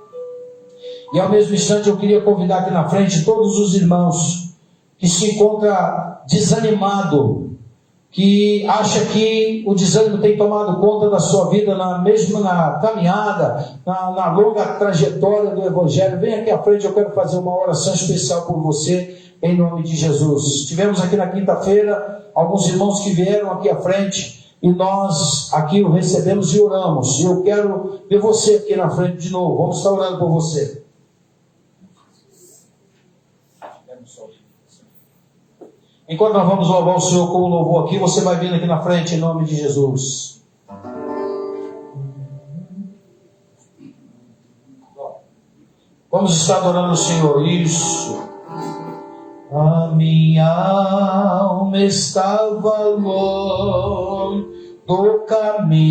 E ao mesmo instante eu queria convidar aqui na frente todos os irmãos que se encontram desanimados, que acha que o desânimo tem tomado conta da sua vida, mesmo na caminhada, na longa trajetória do Evangelho. Vem aqui à frente, eu quero fazer uma oração especial por você, em nome de Jesus. Tivemos aqui na quinta-feira alguns irmãos que vieram aqui à frente, e nós aqui o recebemos e oramos. E eu quero ver você aqui na frente de novo. Vamos estar orando por você. Enquanto nós vamos louvar o Senhor com o louvor aqui, você vai vindo aqui na frente em nome de Jesus. Vamos estar adorando o Senhor. Isso. A minha alma estava longe do caminho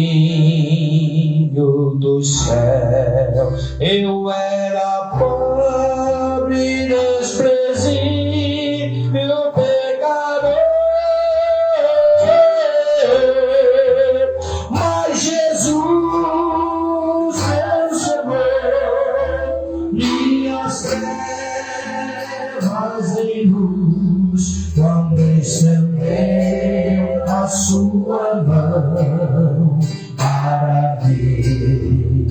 do céu. Eu era pobre, desprezível, pecador. Mas Jesus transformou minhas trevas em luz, quando estendeu a sua mão para mim.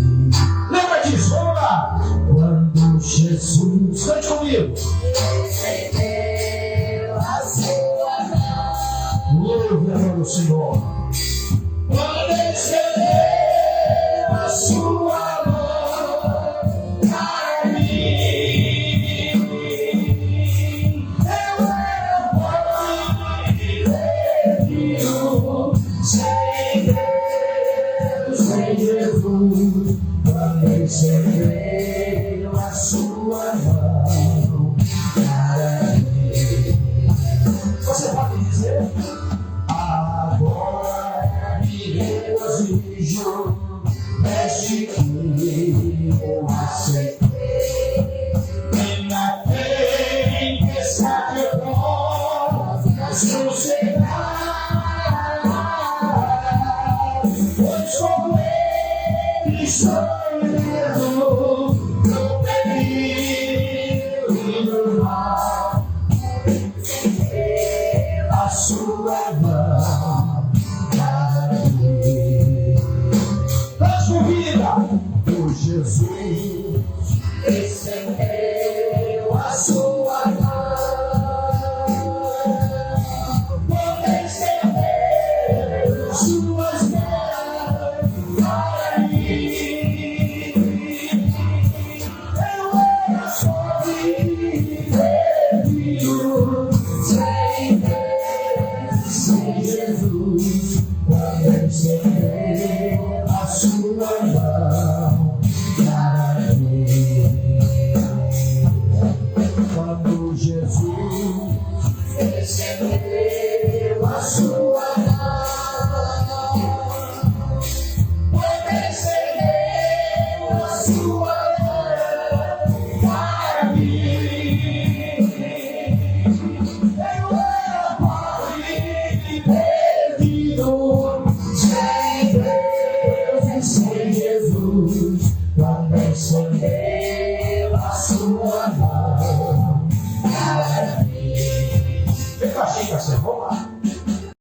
Lembra disso? Vamos lá! Quando Jesus, cante comigo. Estendeu a sua mão. Louve a mão do Senhor. Quando estendeu a sua mão para mim, eu era pobre, perdido, sem Deus, sem Jesus. Quando estendeu a sua mão para mim. Você pode dizer? Agora me regozijo neste que eu aceitei. E na tempestade posso sossegar, pois com ele estou ileso no perigo e no mal. A sua mão para mim. Transformida por Jesus, estendeu a sua mão. Quando estendeu suas mãos para mim, eu era pobre, perdido, sem Deus, sem Jesus. Quando estendeu a sua mão para mim, quando Jesus estendeu a sua mão, quando estendeu a sua mão para mim, eu era pobre e perdido, sem Deus e sem Jesus. Quando estendeu a sua mão para mim. Vem com a Chica, vamos lá.